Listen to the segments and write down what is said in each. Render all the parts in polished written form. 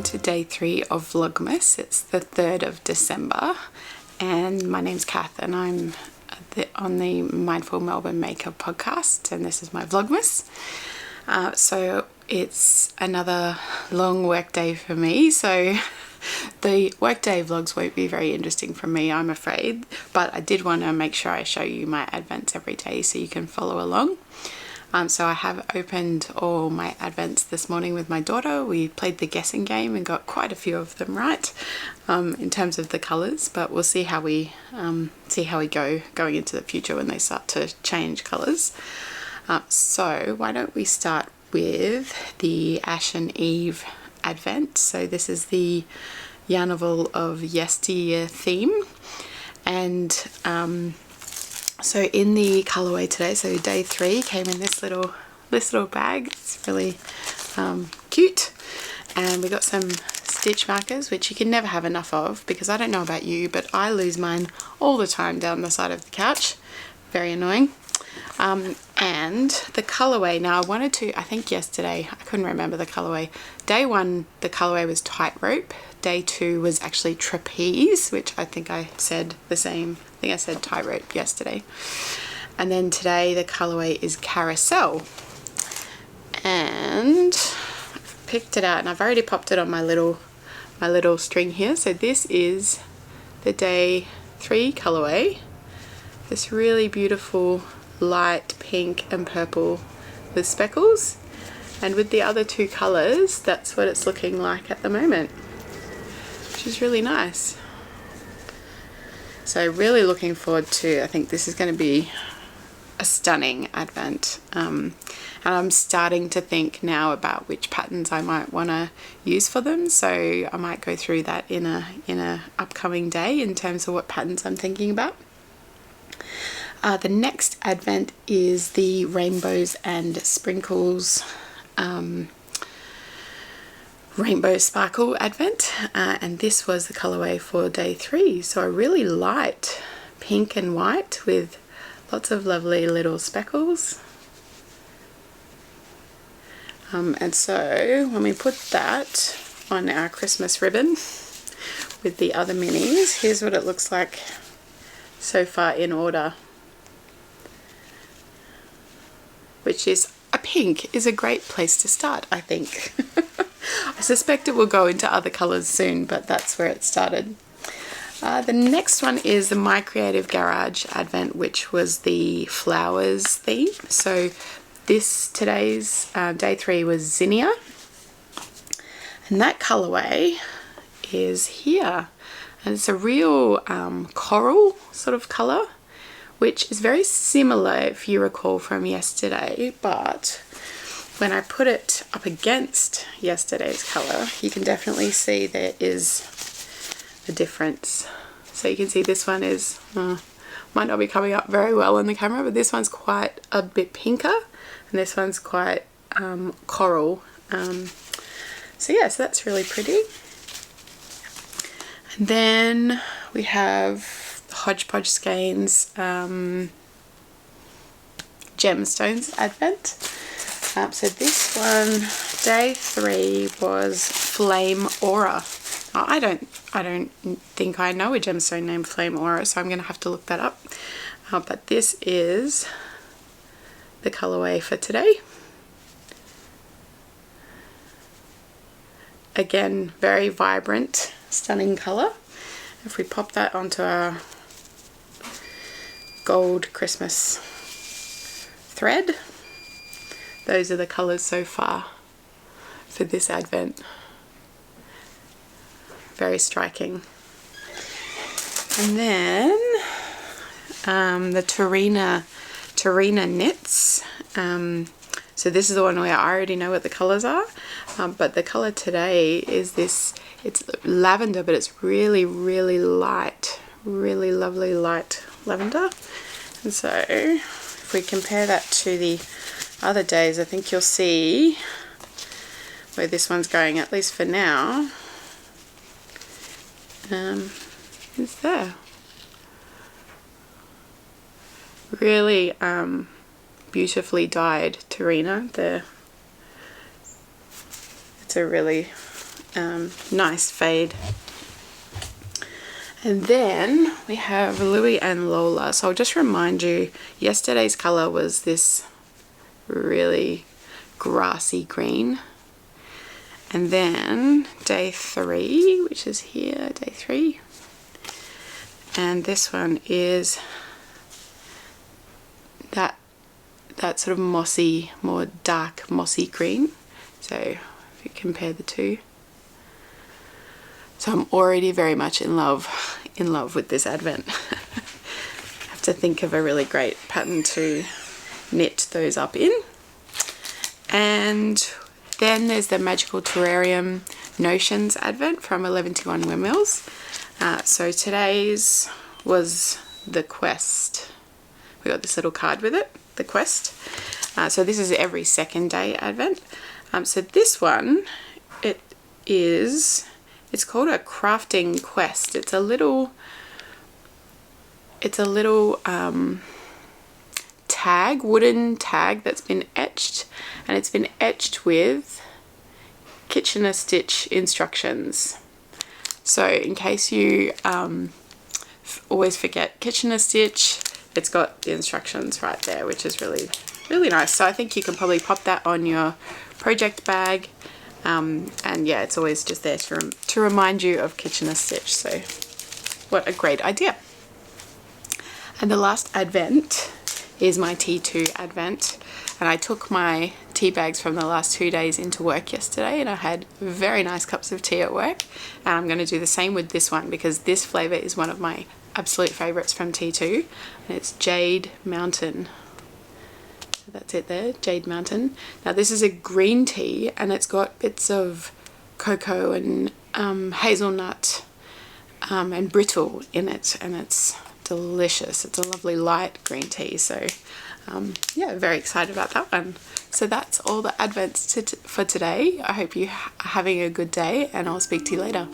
to day 3 of Vlogmas. It's the 3rd of December and my name's Kath and I'm on the Mindful Melbourne Maker podcast, and this is my Vlogmas. So it's another long work day for me, so the workday vlogs won't be very interesting for me, I'm afraid, but I did want to make sure I show you my advents every day so you can follow along. So I have opened all my advents this morning with my daughter. We played the guessing game and got quite a few of them right in terms of the colours, but we'll see how we go going into the future when they start to change colours. So why don't we start with the Ashen Eve Advent. So this is the Yarnival of Yesteryear theme, and so in the colorway today, so day 3 came in this little bag. It's really cute, and we got some stitch markers, which you can never have enough of, because I don't know about you, but I lose mine all the time down the side of the couch. Very annoying. And the colorway, now I think yesterday, I couldn't remember the colorway. Day 1 the colorway was tightrope. Day 2 was actually trapeze, which I think I said the same. I think I said tightrope yesterday. And then today the colorway is carousel. And I've picked it out and I've already popped it on my little string here. So this is the day 3 colorway. This really beautiful light pink and purple with speckles, and with the other 2 colors, that's what it's looking like at the moment, which is really nice. So really looking forward to, I think this is going to be a stunning advent, and I'm starting to think now about which patterns I might want to use for them, so I might go through that in a upcoming day in terms of what patterns I'm thinking about. The next advent is the Rainbows and Sprinkles Rainbow Sparkle Advent, and this was the colorway for day 3. So a really light pink and white with lots of lovely little speckles. And so when we put that on our Christmas ribbon with the other minis, here's what it looks like so far in order. Which is a pink is a great place to start, I think. I suspect it will go into other colours soon, but that's where it started. The next one is the My Creative Garage Advent, which was the flowers theme. So today's day 3 was zinnia, and that colourway is here, and it's a real coral sort of colour, which is very similar, if you recall, from yesterday, but when I put it up against yesterday's colour, you can definitely see there is a difference. So you can see this one is, might not be coming up very well in the camera, but this one's quite a bit pinker, and this one's quite coral. So yeah, so that's really pretty. And then we have Hodgepodge Skeins Gemstones Advent. So this one, day 3, was Flame Aura. Now, I don't think I know a gemstone named Flame Aura, so I'm going to have to look that up. But this is the colorway for today. Again, very vibrant, stunning color. If we pop that onto our gold Christmas thread, those are the colours so far for this advent. Very striking. And then the Tarina knits. So this is the one where I already know what the colours are, but the colour today is this. It's lavender, but it's really, really light, really lovely light lavender. And so if we compare that to the other days, I think you'll see where this one's going, at least for now, is there. Really beautifully dyed Tarina. It's a really nice fade. And then we have Louie and Lola. So I'll just remind you, yesterday's colour was this really grassy green. And then day 3, which is here, day 3. And this one is that sort of mossy, more dark mossy green. So if you compare the two. So I'm already very much in love with this Advent. I have to think of a really great pattern to knit those up in. And then there's the Magical Terrarium Notions Advent from 1121 Windmills. So today's was the quest. We got this little card with it, the quest. So this is every second day Advent. So this one, it's called a crafting quest. It's a little tag, wooden tag that's been etched, and it's been etched with Kitchener stitch instructions. So in case you always forget Kitchener stitch, it's got the instructions right there, which is really, really nice. So I think you can probably pop that on your project bag. And yeah, it's always just there to remind you of Kitchener stitch. So what a great idea. And the last Advent is my T2 Advent. And I took my tea bags from the last 2 days into work yesterday, and I had very nice cups of tea at work. And I'm going to do the same with this one, because this flavour is one of my absolute favourites from T2. And it's Jade Mountain. That's it there, Jade Mountain. Now this is a green tea, and it's got bits of cocoa and hazelnut and brittle in it, and it's delicious. It's a lovely light green tea. So yeah, very excited about that one. So that's all the Advents for today. I hope you are having a good day, and I'll speak to you later.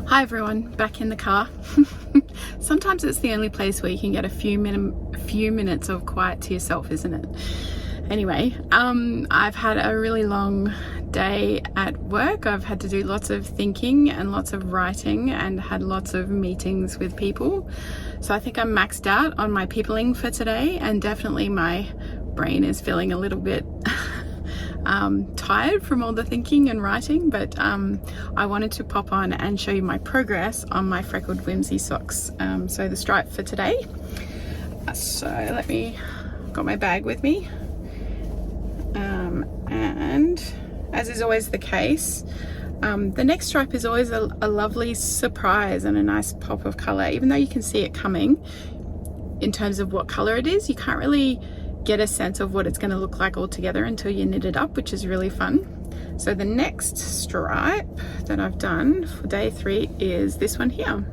Hi everyone, back in the car. Sometimes it's the only place where you can get a few minutes of quiet to yourself, isn't it? Anyway, I've had a really long day at work. I've had to do lots of thinking and lots of writing, and had lots of meetings with people. So I think I'm maxed out on my peopling for today, and definitely my brain is feeling a little bit tired from all the thinking and writing, but I wanted to pop on and show you my progress on my Freckled Whimsy socks. So the stripe for today. So got my bag with me, and as is always the case, the next stripe is always a lovely surprise and a nice pop of color. Even though you can see it coming in terms of what color it is, you can't really get a sense of what it's going to look like all together until you knit it up, which is really fun. So the next stripe that I've done for day 3 is this one here.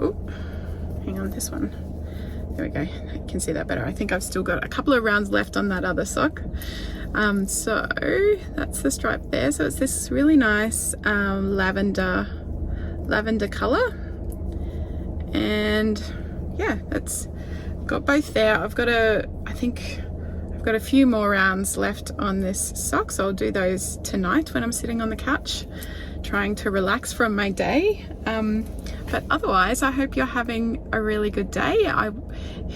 Oh, hang on, this one. There we go. I can see that better. I think I've still got a couple of rounds left on that other sock. So that's the stripe there. So it's this really nice lavender color, and yeah, that's got both there. I think I've got a few more rounds left on this sock, so I'll do those tonight when I'm sitting on the couch trying to relax from my day. But otherwise, I hope you're having a really good day.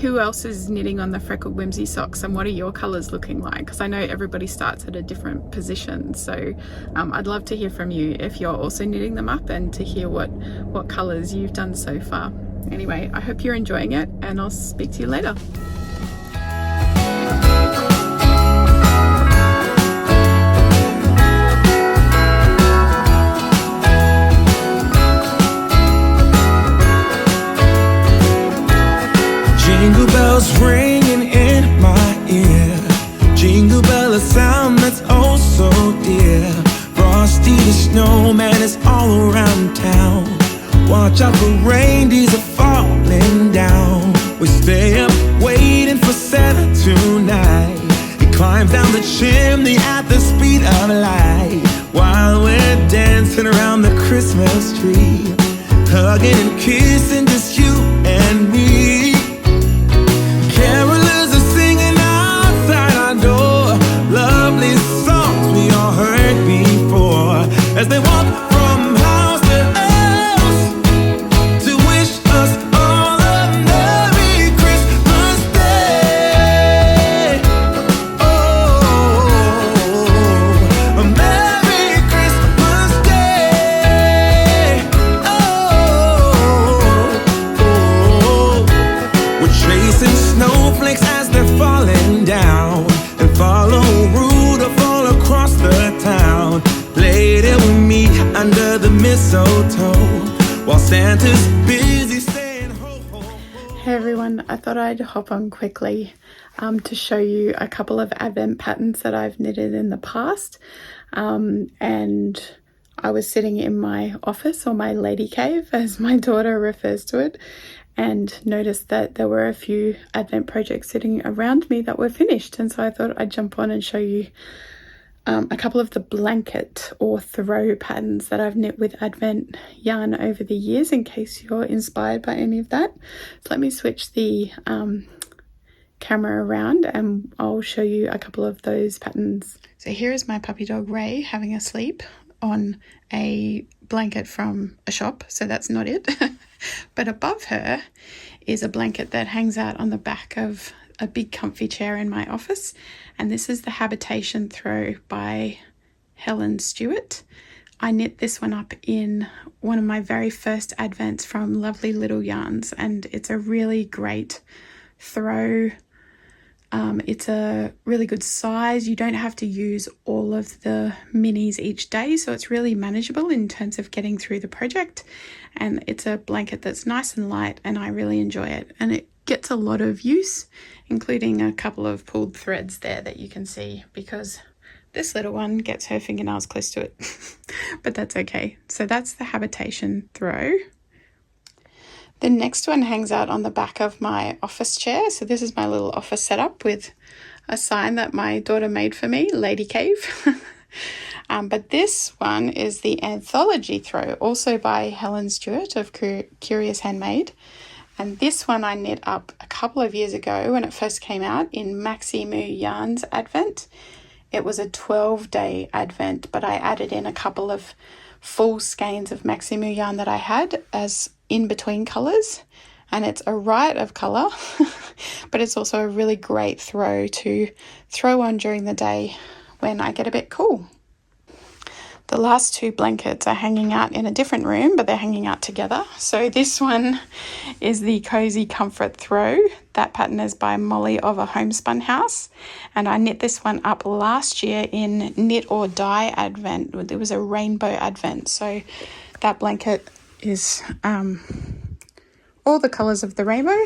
Who else is knitting on the Freckled Whimsy socks, and what are your colours looking like? Because I know everybody starts at a different position, so I'd love to hear from you if you're also knitting them up, and to hear what colours you've done so far. Anyway, I hope you're enjoying it, and I'll speak to you later. Jingle bells ringing in my ear. Jingle bell, a sound that's oh so dear. Frosty the snowman is all around town. Watch out for reindeers are falling down. We stay up waiting for Santa tonight. He climbs down the chimney at the speed of light, while we're dancing around the Christmas tree, hugging and kissing just you and me. Carolers are singing outside our door, lovely songs we all heard before, as they walk from house to house to wish us all a Merry Christmas Day. Oh, a Merry Christmas Day. Oh, we're chasing snowflakes as they're falling down, and follow Rudolph all across the town. Later we meet under the mistletoe, while Santa's busy saying ho, ho, ho. Hey everyone, I thought I'd hop on quickly to show you a couple of Advent patterns that I've knitted in the past. And I was sitting in my office, or my lady cave as my daughter refers to it, and noticed that there were a few Advent projects sitting around me that were finished. And so I thought I'd jump on and show you a couple of the blanket or throw patterns that I've knit with Advent yarn over the years, in case you're inspired by any of that. So let me switch the camera around and I'll show you a couple of those patterns. So here is my puppy dog Ray having a sleep on a blanket from a shop, so that's not it. But above her is a blanket that hangs out on the back of a big comfy chair in my office, and this is the Habitation Throw by Helen Stewart. I knit this one up in one of my very first Advents from Lovely Little Yarns, and it's a really great throw. It's a really good size. You don't have to use all of the minis each day, so it's really manageable in terms of getting through the project. And it's a blanket that's nice and light, and I really enjoy it. And it gets a lot of use, including a couple of pulled threads there that you can see, because this little one gets her fingernails close to it. But that's okay. So that's the Habitation Throw. The next one hangs out on the back of my office chair. So this is my little office setup with a sign that my daughter made for me, Lady Cave. But this one is the Anthology Throw, also by Helen Stewart of Curious Handmade. And this one I knit up a couple of years ago when it first came out in Maximoo Yarns Advent. It was a 12-day Advent, but I added in a couple of full skeins of Maximoo yarn that I had as in-between colours. And it's a riot of colour, but it's also a really great throw to throw on during the day when I get a bit cool. The last two blankets are hanging out in a different room, but they're hanging out together. So this one is the Cozy Comfort Throw. That pattern is by Molly of a Homespun House. And I knit this one up last year in Knit or Die Advent. It was a rainbow Advent. So that blanket is all the colours of the rainbow.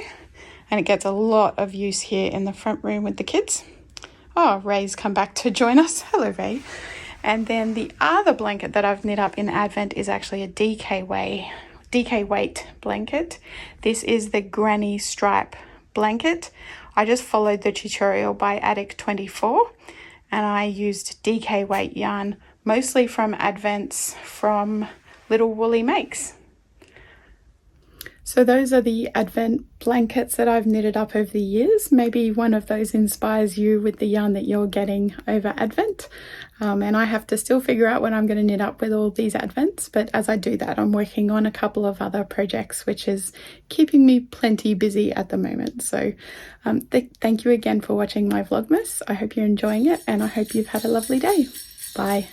And it gets a lot of use here in the front room with the kids. Oh, Ray's come back to join us. Hello, Ray. And then the other blanket that I've knit up in Advent is actually a DK weight blanket. This is the Granny Stripe blanket. I just followed the tutorial by Attic24, and I used DK weight yarn, mostly from Advents from Little Woolly Makes. So those are the Advent blankets that I've knitted up over the years. Maybe one of those inspires you with the yarn that you're getting over Advent. And I have to still figure out what I'm going to knit up with all these Advents. But as I do that, I'm working on a couple of other projects, which is keeping me plenty busy at the moment. So thank you again for watching my Vlogmas. I hope you're enjoying it and I hope you've had a lovely day. Bye.